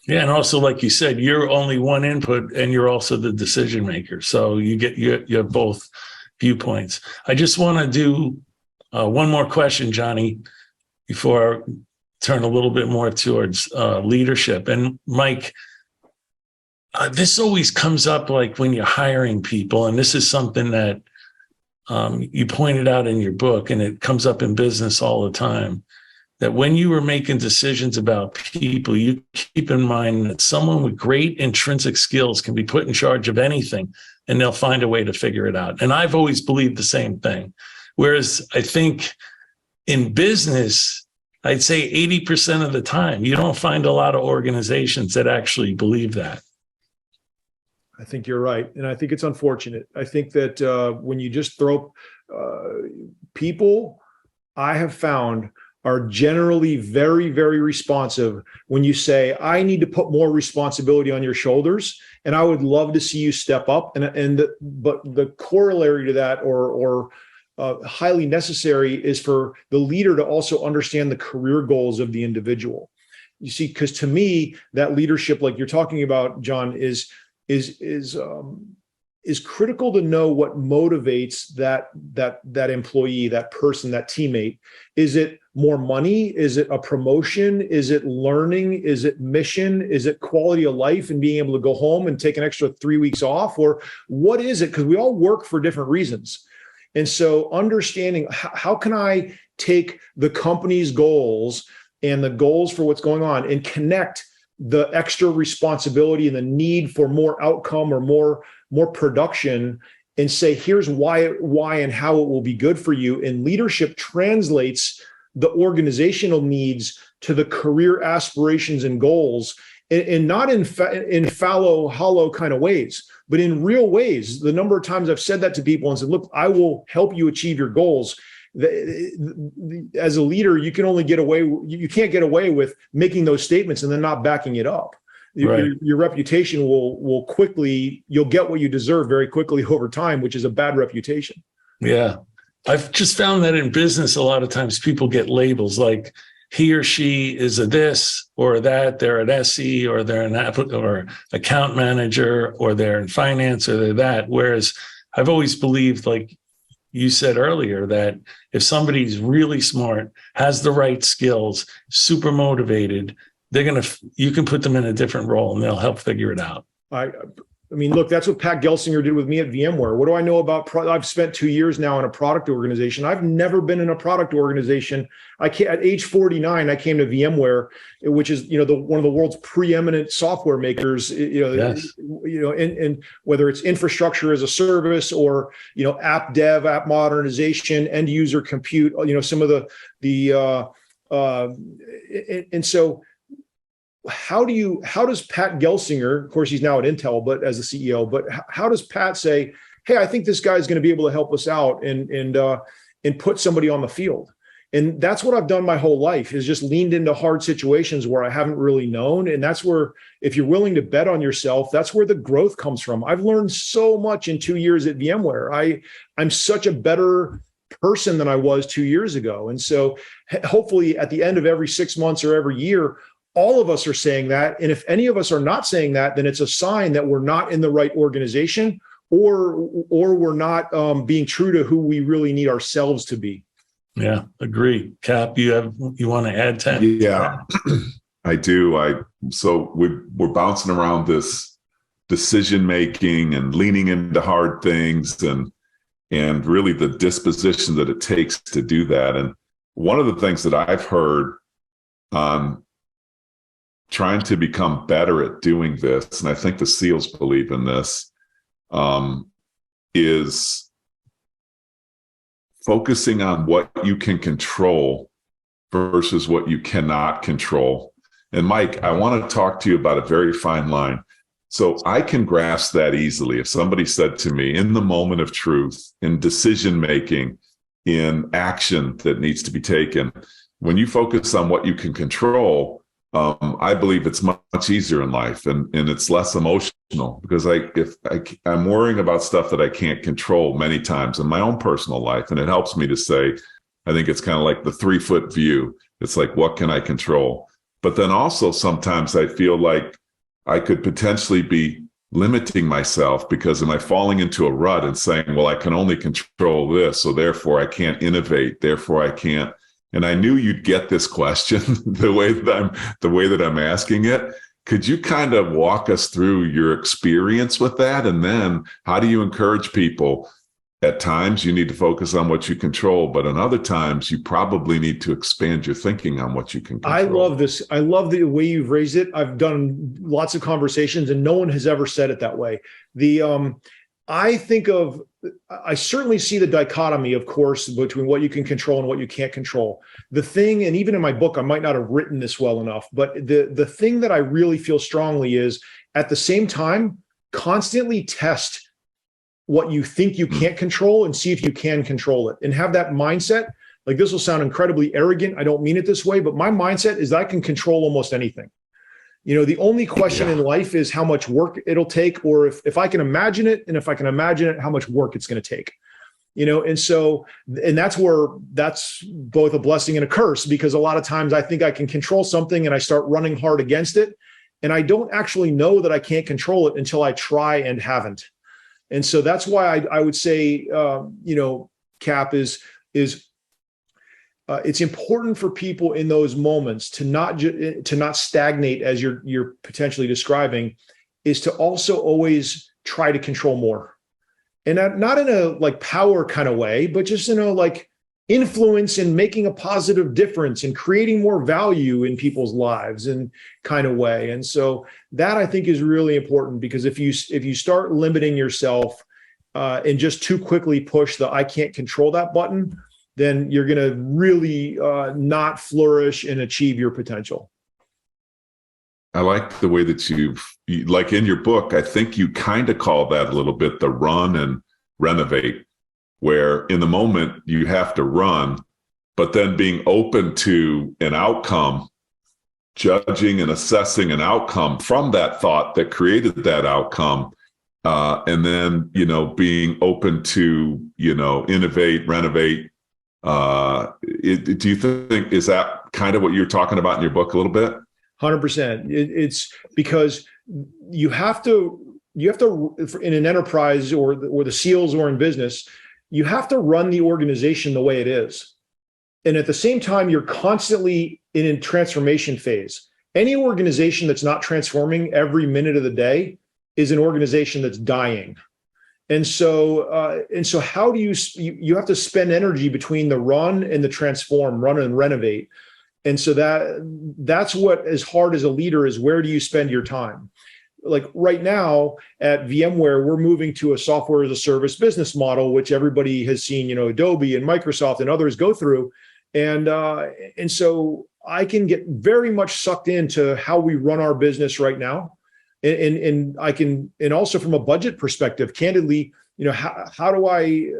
Yeah. And also, like you said, you're only one input and you're also the decision maker. So you have both viewpoints. I just want to do one more question, Johnny, before I turn a little bit more towards leadership. And Mike, this always comes up like when you're hiring people, and this is something that you pointed out in your book, and it comes up in business all the time, that when you were making decisions about people, you keep in mind that someone with great intrinsic skills can be put in charge of anything and they'll find a way to figure it out. And I've always believed the same thing. Whereas I think in business, I'd say 80% of the time, you don't find a lot of organizations that actually believe that. I think you're right. And I think it's unfortunate. I think that when you just throw people, I have found are generally very, very responsive when you say, I need to put more responsibility on your shoulders, and I would love to see you step up. But the corollary to that, or highly necessary, is for the leader to also understand the career goals of the individual. You see, because to me, that leadership, like you're talking about, John, is critical to know what motivates that employee, that person, that teammate. Is it more money? Is it a promotion? Is it learning? Is it mission? Is it quality of life and being able to go home and take an extra 3 weeks off? Or what is it? Because we all work for different reasons. And so understanding how can I take the company's goals and the goals for what's going on and connect the extra responsibility and the need for more outcome or more production and say, here's why and how it will be good for you. And leadership translates the organizational needs to the career aspirations and goals, and not in fallow, hollow kind of ways, but in real ways. The number of times I've said that to people and said, look, I will help you achieve your goals. As a leader, you can't get away with making those statements and then not backing it up. Right. Your reputation will quickly, you'll get what you deserve very quickly over time, which is a bad reputation. Yeah. I've just found that in business, a lot of times people get labels like he or she is a this or that, they're an SE, or they're an or account manager, or they're in finance, or they're that. Whereas I've always believed, like you said earlier, that if somebody's really smart, has the right skills, super motivated, you can put them in a different role and they'll help figure it out. I mean, look, that's what Pat Gelsinger did with me at VMware. What do I know about I've spent 2 years now in a product organization. I've never been in a product organization. At age 49, I came to VMware, which is, one of the world's preeminent software makers, Yes. And whether it's infrastructure as a service or, app dev, app modernization, end user compute, some of and so how does Pat Gelsinger, of course, he's now at Intel, but as the CEO, but how does Pat say, hey, I think this guy's going to be able to help us out and put somebody on the field? And that's what I've done my whole life, is just leaned into hard situations where I haven't really known. And that's where, if you're willing to bet on yourself, that's where the growth comes from. I've learned so much in 2 years at VMware. I'm such a better person than I was 2 years ago. And so hopefully at the end of every 6 months or every year, all of us are saying that. And if any of us are not saying that, then it's a sign that we're not in the right organization, or we're not being true to who we really need ourselves to be. Yeah, agree. Cap, you want to add 10? Yeah, I do. So we're bouncing around this decision making and leaning into hard things and really the disposition that it takes to do that. And one of the things that I've heard on trying to become better at doing this, and I think the SEALs believe in this, is focusing on what you can control versus what you cannot control. And Mike, I want to talk to you about a very fine line. So I can grasp that easily. If somebody said to me, in the moment of truth, in decision making, in action that needs to be taken, when you focus on what you can control, I believe it's much easier in life, and it's less emotional, because I'm worrying about stuff that I can't control many times in my own personal life. And it helps me to say, I think it's kind of like the 3-foot view. It's like, what can I control? But then also sometimes I feel like I could potentially be limiting myself, because am I falling into a rut and saying, well, I can only control this, so therefore I can't innovate, therefore I can't. And I knew you'd get this question the way that I'm asking it. Could you kind of walk us through your experience with that? And then how do you encourage people? At times you need to focus on what you control, but in other times you probably need to expand your thinking on what you can control. I love this. I love the way you've raised it. I've done lots of conversations and no one has ever said it that way. I certainly see the dichotomy, of course, between what you can control and what you can't control. The thing, and even in my book, I might not have written this well enough, but the thing that I really feel strongly is, at the same time, constantly test what you think you can't control and see if you can control it, and have that mindset. Like, this will sound incredibly arrogant. I don't mean it this way, but my mindset is that I can control almost anything. The only question in life is how much work it'll take, or if I can imagine it, and if I can imagine it, how much work it's going to take. And that's both a blessing and a curse, because a lot of times I think I can control something and I start running hard against it, and I don't actually know that I can't control it until I try and haven't. And so that's why I would say, Cap, is it's important for people in those moments to not stagnate, as you're potentially describing, is to also always try to control more, and not in a like power kind of way, but just in a like influence and making a positive difference and creating more value in people's lives and kind of way. And so that, I think, is really important, because if you start limiting yourself and just too quickly push the I can't control that button, then you're going to really not flourish and achieve your potential. I like the way that like in your book, I think you kind of call that a little bit the run and renovate, where in the moment you have to run, but then being open to an outcome, judging and assessing an outcome from that thought that created that outcome. And then, being open to, innovate, renovate. Do you think, is that kind of what you're talking about in your book a little bit? 100%. It's because you have to in an enterprise or the SEALs or in business, you have to run the organization the way it is. And at the same time, you're constantly in a transformation phase. Any organization that's not transforming every minute of the day is an organization that's dying. And so how do you have to spend energy between the run and the transform, run and renovate. And so that's what is hard as a leader is where do you spend your time? Like right now at VMware, we're moving to a software as a service business model, which everybody has seen, Adobe and Microsoft and others go through. And so I can get very much sucked into how we run our business right now. And I can, and also from a budget perspective, candidly, how do I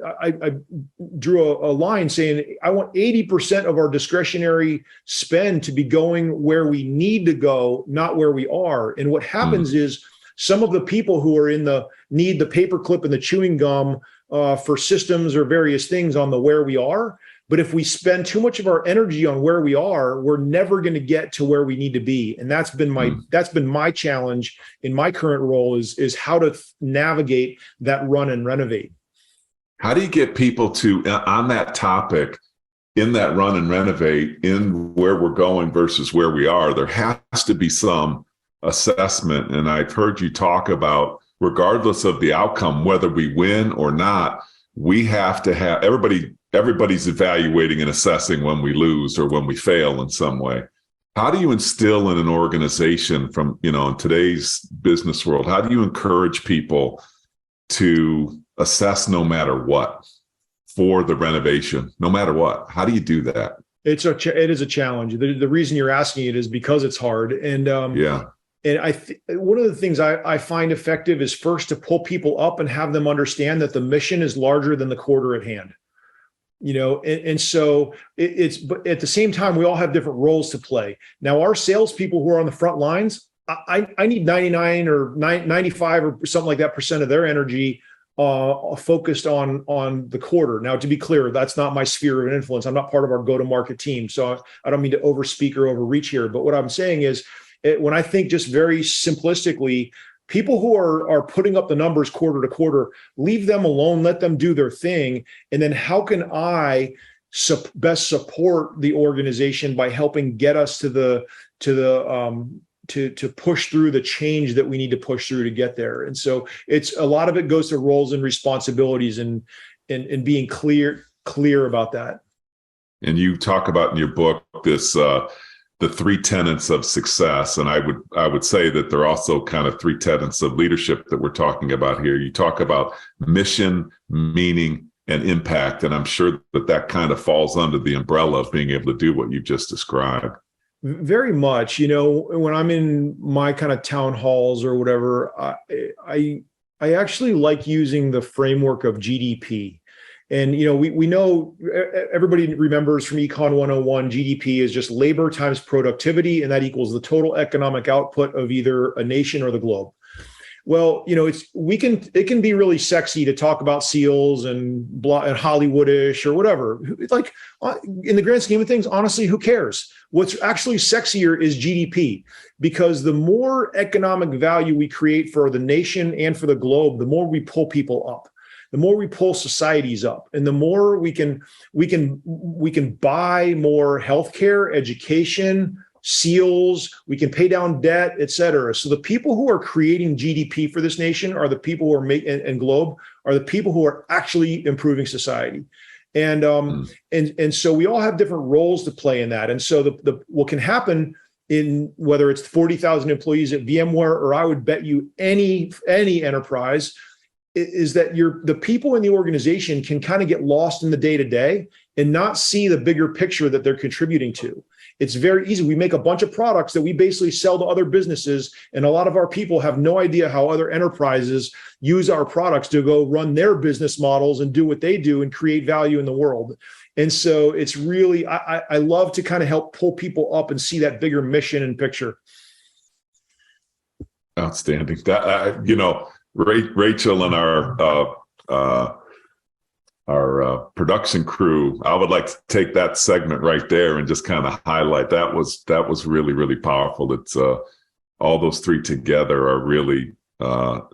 drew a line saying I want 80% of our discretionary spend to be going where we need to go, not where we are. And what happens is some of the people who are in need the paperclip and the chewing gum for systems or various things on the where we are. But if we spend too much of our energy on where we are, we're never going to get to where we need to be. And that's been my challenge in my current role is how to navigate that run and renovate. How do you get people to, on that topic, in that run and renovate, in where we're going versus where we are, there has to be some assessment. And I've heard you talk about, regardless of the outcome, whether we win or not, we have to have everybody's evaluating and assessing when we lose or when we fail in some way. How do you instill in an organization from, in today's business world, how do you encourage people to assess no matter what for the renovation, no matter what? How do you do that? It is a challenge. The reason you're asking it is because it's hard. And one of the things I find effective is first to pull people up and have them understand that the mission is larger than the quarter at hand. So but at the same time, we all have different roles to play. Now, our salespeople who are on the front lines, I need 99 or 95 or something like that % of their energy focused on the quarter. Now, to be clear, that's not my sphere of influence. I'm not part of our go-to-market team. So I don't mean to overspeak or overreach here. But what I'm saying is when I think just very simplistically, people who are putting up the numbers quarter to quarter, leave them alone, let them do their thing. And then how can I best support the organization by helping get us to push through the change that we need to push through to get there. And so it's a lot of it goes to roles and responsibilities and being clear about that. And you talk about in your book this the 3 tenets of success. And I would say that there are also kind of 3 tenets of leadership that we're talking about here. You talk about mission, meaning, and impact. And I'm sure that kind of falls under the umbrella of being able to do what you've just described. Very much. When I'm in my kind of town halls or whatever, I actually like using the framework of GDP. And, we know everybody remembers from Econ 101, GDP is just labor times productivity, and that equals the total economic output of either a nation or the globe. Well, it can be really sexy to talk about SEALs and Hollywoodish or whatever. Like in the grand scheme of things, honestly, who cares? What's actually sexier is GDP, because the more economic value we create for the nation and for the globe, the more we pull people up. The more we pull societies up, and the more we can buy more healthcare, education, SEALs, we can pay down debt, et cetera. So the people who are creating GDP for this nation are the people who are and globe are the people who are actually improving society. And so we all have different roles to play in that. And so what can happen in whether it's 40,000 employees at VMware, or I would bet you any enterprise, is that the people in the organization can kind of get lost in the day to day and not see the bigger picture that they're contributing to. It's very easy. We make a bunch of products that we basically sell to other businesses, and a lot of our people have no idea how other enterprises use our products to go run their business models and do what they do and create value in the world. And so it's really, I love to kind of help pull people up and see that bigger mission and picture. Outstanding. That Rachel and our production crew, I would like to take that segment right there and just kind of highlight that was really, really powerful. It's all those three together are really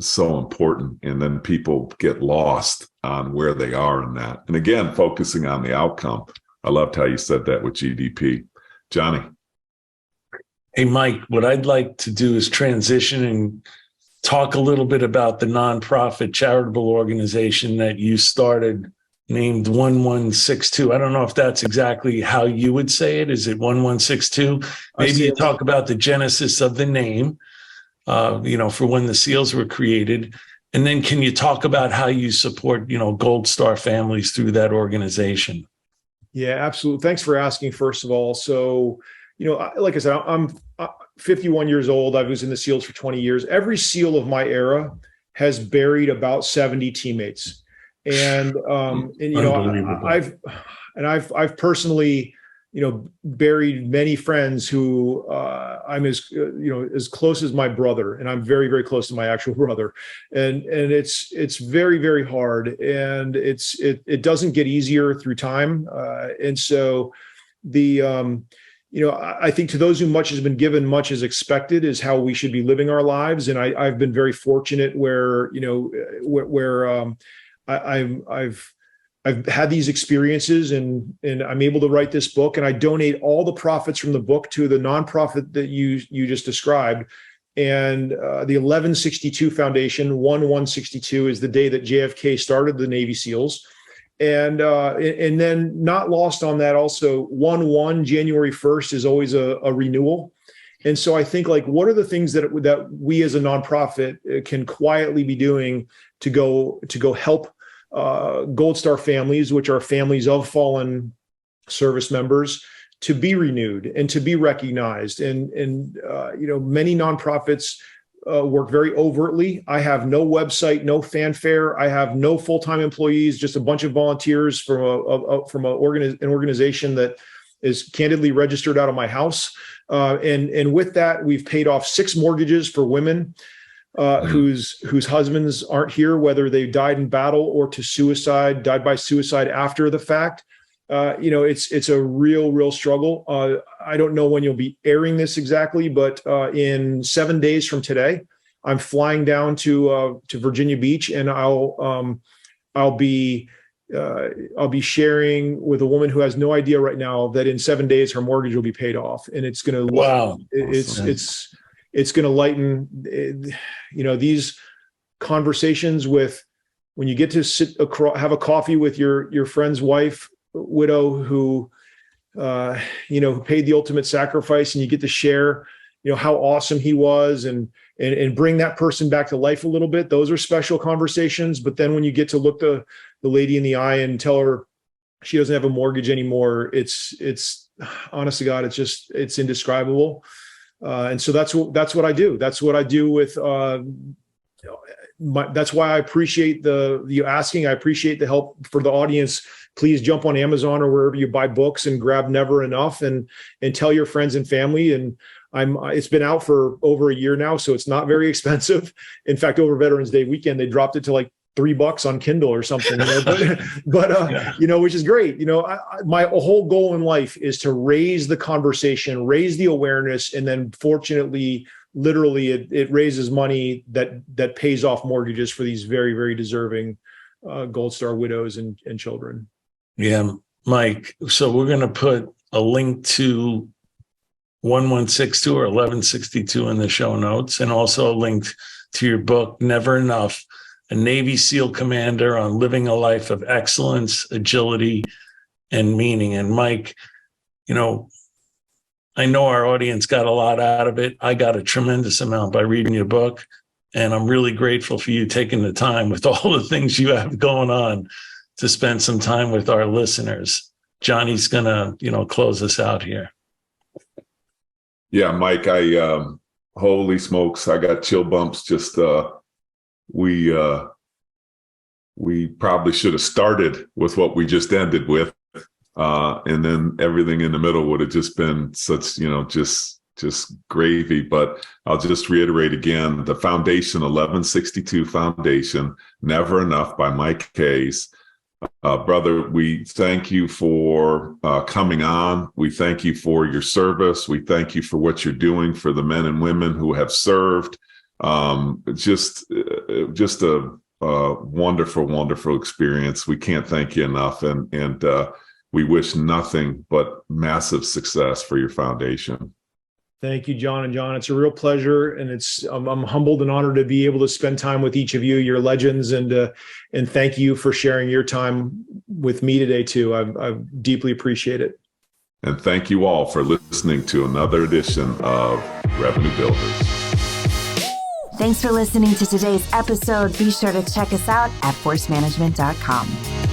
so important, and then people get lost on where they are in that. And again, focusing on the outcome. I loved how you said that with GDP. Johnny. Hey, Mike, what I'd like to do is transition and talk a little bit about the nonprofit charitable organization that you started named 1162. I don't know if that's exactly how you would say it. Is it 1162? Maybe you talk about the genesis of the name, for when the SEALs were created. And then can you talk about how you support, Gold Star families through that organization? Yeah, absolutely. Thanks for asking, first of all. So, like I said, I'm 51 years old. I was in the SEALs for 20 years. Every SEAL of my era has buried about 70 teammates. And I've personally, buried many friends who I'm as close as my brother, and I'm very, very close to my actual brother. And it's very, very hard, and it doesn't get easier through time. And so I think to those who much has been given, much is expected is how we should be living our lives. And I've been very fortunate where I've had these experiences, and I'm able to write this book, and I donate all the profits from the book to the nonprofit that you just described. And the 1162 Foundation, 1162 is the day that JFK started the Navy SEALs. And then not lost on that also, 1/1, January 1st is always a renewal. And so I think, like, what are the things that we as a nonprofit can quietly be doing to go help Gold Star families, which are families of fallen service members, to be renewed and to be recognized. And many nonprofits work very overtly. I have no website, no fanfare. I have no full-time employees, just a bunch of volunteers from an organization that is candidly registered out of my house. And with that, we've paid off 6 mortgages for women whose husbands aren't here, whether they died in battle or died by suicide after the fact. It's a real struggle. I don't know when you'll be airing this exactly, but in 7 days from today, I'm flying down to Virginia Beach, and I'll be sharing with a woman who has no idea right now that in 7 days her mortgage will be paid off, and it's going to it's going to lighten, these conversations with when you get to sit across, have a coffee with your friend's wife, widow, who paid the ultimate sacrifice, and you get to share, how awesome he was and bring that person back to life a little bit. Those are special conversations. But then when you get to look the lady in the eye and tell her she doesn't have a mortgage anymore, it's honest to God, it's indescribable. And so that's what I do. That's what I do with, that's why I appreciate you asking. I appreciate the help for the audience. Please jump on Amazon or wherever you buy books and grab Never Enough and tell your friends and family. And it's been out for over a year now, so it's not very expensive. In fact, over Veterans Day weekend, they dropped it to like $3 on Kindle or something, which is great. My whole goal in life is to raise the conversation, raise the awareness, and then fortunately, literally, it raises money that pays off mortgages for these very, very deserving Gold Star widows and children. Yeah, Mike. So we're going to put a link to 1162 or 1162 in the show notes, and also a link to your book, Never Enough, a Navy SEAL commander on living a life of excellence, agility, and meaning. And Mike, I know our audience got a lot out of it. I got a tremendous amount by reading your book. And I'm really grateful for you taking the time with all the things you have going on to spend some time with our listeners. Johnny's going to, close us out here. Yeah, Mike, holy smokes, I got chill bumps. Just, we probably should have started with what we just ended with. And then everything in the middle would have just been such, just gravy. But I'll just reiterate again, the Foundation, 1162 Foundation, Never Enough by Mike Case. Brother, we thank you for coming on. We thank you for your service. We thank you for what you're doing for the men and women who have served. Just a wonderful, wonderful experience. We can't thank you enough. And we wish nothing but massive success for your foundation. Thank you, John and John. It's a real pleasure, and I'm humbled and honored to be able to spend time with each of you. You're legends, and thank you for sharing your time with me today too. I deeply appreciate it. And thank you all for listening to another edition of Revenue Builders. Thanks for listening to today's episode. Be sure to check us out at forcemanagement.com.